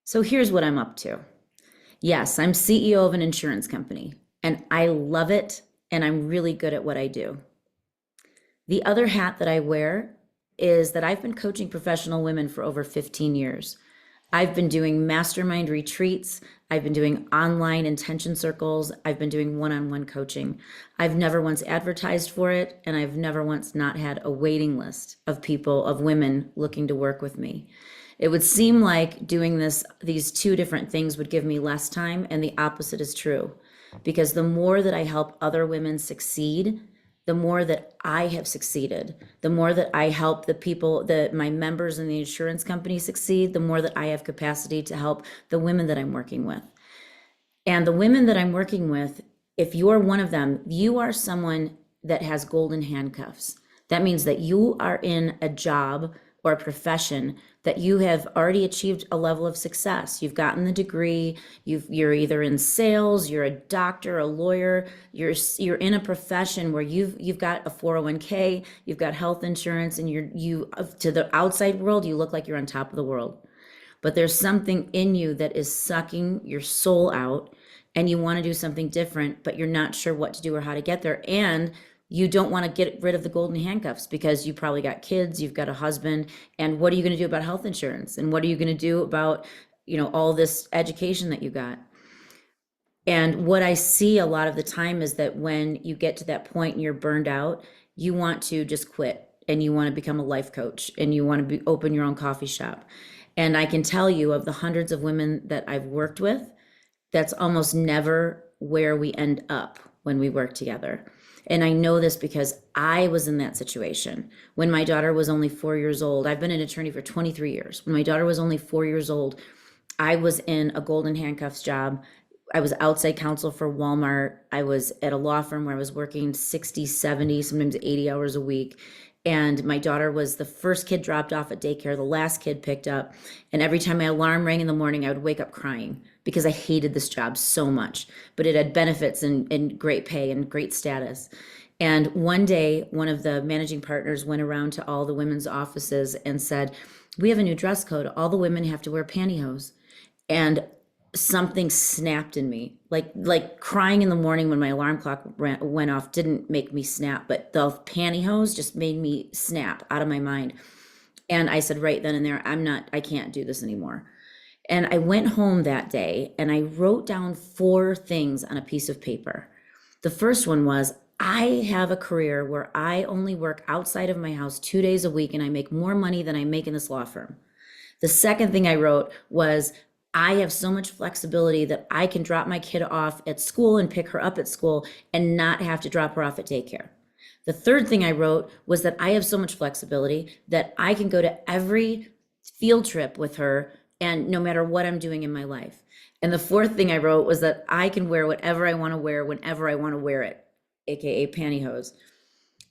So here's what I'm up to. Yes, I'm CEO of an insurance company and I love it and I'm really good at what I do. The other hat that I wear is that I've been coaching professional women for over 15 years. I've been doing mastermind retreats. I've been doing online intention circles. I've been doing one on one coaching. I've never once advertised for it, and I've never once not had a waiting list of people, of women looking to work with me. It would seem like doing these two different things would give me less time, and the opposite is true. Because the more that I help other women succeed, the more that I have succeeded, the more that I help the people, my members in the insurance company succeed, the more that I have capacity to help the women that I'm working with. And the women that I'm working with, if you're one of them, you are someone that has golden handcuffs. That means that you are in a job or a profession that you have already achieved a level of success. You've gotten the degree, you're either in sales, you're a doctor, a lawyer, you're in a profession where you've got a 401k, you've got health insurance, and you to the outside world, you look like you're on top of the world. But there's something in you that is sucking your soul out and you want to do something different, but you're not sure what to do or how to get there. And you don't want to get rid of the golden handcuffs because you probably got kids, you've got a husband, and what are you going to do about health insurance? And what are you going to do about, all this education that you got? And what I see a lot of the time is that when you get to that point and you're burned out, you want to just quit and you want to become a life coach and you want to open your own coffee shop. And I can tell you of the hundreds of women that I've worked with, that's almost never where we end up when we work together. And I know this because I was in that situation when my daughter was only 4 years old. I've been an attorney for 23 years. When my daughter was only 4 years old, I was in a golden handcuffs job. I was outside counsel for Walmart. I was at a law firm where I was working 60, 70, sometimes 80 hours a week. And my daughter was the first kid dropped off at daycare, the last kid picked up. And every time my alarm rang in the morning, I would wake up crying because I hated this job so much. But it had benefits and great pay and great status. And one day, one of the managing partners went around to all the women's offices and said, "We have a new dress code. All the women have to wear pantyhose." And something snapped in me, like crying in the morning when my alarm clock went off didn't make me snap, but the pantyhose just made me snap out of my mind. And I said right then and there, I can't do this anymore. And I went home that day and I wrote down 4 things on a piece of paper. The first one was, I have a career where I only work outside of my house 2 days a week and I make more money than I make in this law firm. The second thing I wrote was, I have so much flexibility that I can drop my kid off at school and pick her up at school and not have to drop her off at daycare. The third thing I wrote was that I have so much flexibility that I can go to every field trip with her and no matter what I'm doing in my life. And the fourth thing I wrote was that I can wear whatever I want to wear whenever I want to wear it, AKA pantyhose.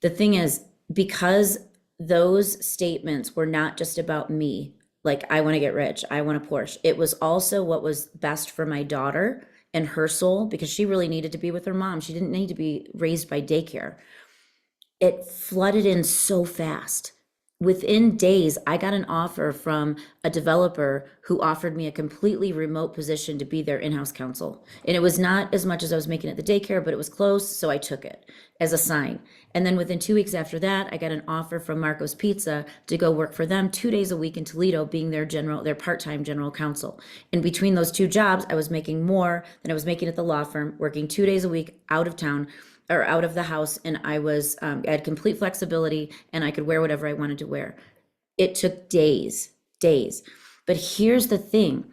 The thing is, because those statements were not just about me, like I want to get rich, I want a Porsche. It was also what was best for my daughter and her soul because she really needed to be with her mom. She didn't need to be raised by daycare. It flooded in so fast. Within days, I got an offer from a developer who offered me a completely remote position to be their in-house counsel. And it was not as much as I was making at the daycare, but it was close, so I took it as a sign. And then within 2 weeks after that, I got an offer from Marco's Pizza to go work for them 2 days a week in Toledo, being their part-time general counsel. And between those 2 jobs, I was making more than I was making at the law firm, working 2 days a week out of town or out of the house, and I had complete flexibility and I could wear whatever I wanted to wear. It took days. But here's the thing.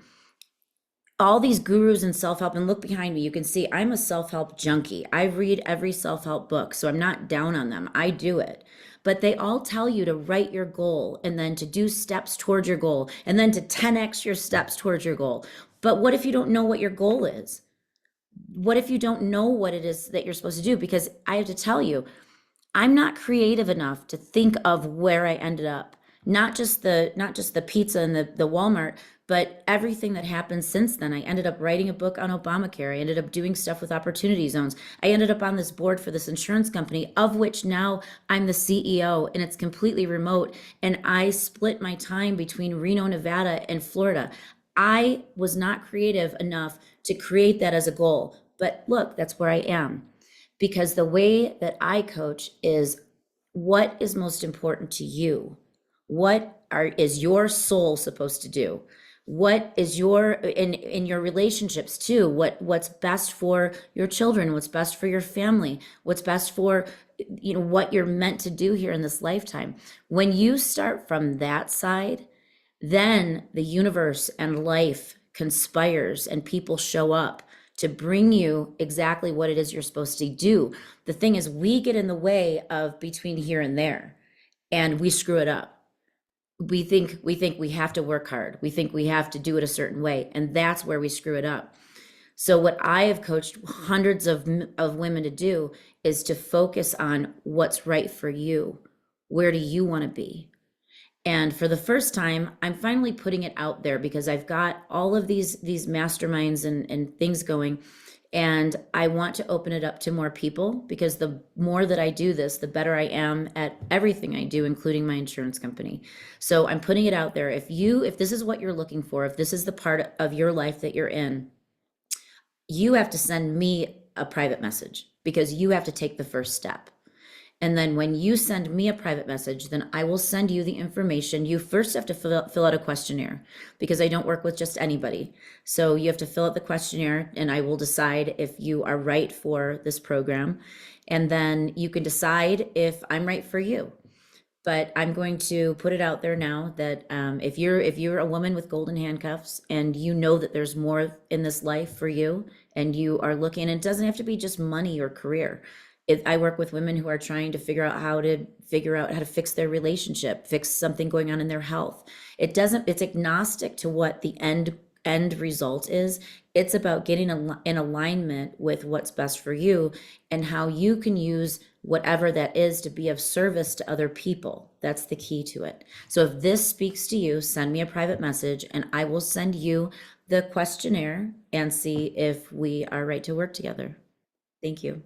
All these gurus and self-help, and look behind me, you can see I'm a self-help junkie. I read every self-help book, so I'm not down on them. I do it. But they all tell you to write your goal and then to do steps towards your goal and then to 10x your steps towards your goal. But what if you don't know what your goal is? What if you don't know what it is that you're supposed to do? Because I have to tell you, I'm not creative enough to think of where I ended up. Not just the pizza and the Walmart, but everything that happened since then. I ended up writing a book on Obamacare. I ended up doing stuff with opportunity zones. I ended up on this board for this insurance company, of which now I'm the CEO, and it's completely remote. And I split my time between Reno, Nevada, and Florida. I was not creative enough to create that as a goal. But look, that's where I am. Because the way that I coach is, what is most important to you? Is your soul supposed to do? What is your in your relationships too? What's best for your children? What's best for your family? What's best for what you're meant to do here in this lifetime? When you start from that side, then the universe and life conspires and people show up to bring you exactly what it is you're supposed to do. The thing is, we get in the way of between here and there, and we screw it up. We think we have to work hard. We think we have to do it a certain way, and that's where we screw it up. So what I have coached hundreds of women to do is to focus on what's right for you. Where do you want to be? And for the first time, I'm finally putting it out there because I've got all of these masterminds and things going. And I want to open it up to more people, because the more that I do this, the better I am at everything I do, including my insurance company. So I'm putting it out there. If this is what you're looking for, if this is the part of your life that you're in, you have to send me a private message, because you have to take the first step. And then when you send me a private message, then I will send you the information. You first have to fill out a questionnaire, because I don't work with just anybody. So you have to fill out the questionnaire, and I will decide if you are right for this program. And then you can decide if I'm right for you. But I'm going to put it out there now that if you're a woman with golden handcuffs, and you know that there's more in this life for you, and you are looking, and it doesn't have to be just money or career. I work with women who are trying to figure out how to fix their relationship, fix something going on in their health. It's agnostic to what the end result is. It's about getting in alignment with what's best for you, and how you can use whatever that is to be of service to other people. That's the key to it. So if this speaks to you, send me a private message, and I will send you the questionnaire and see if we are right to work together. Thank you.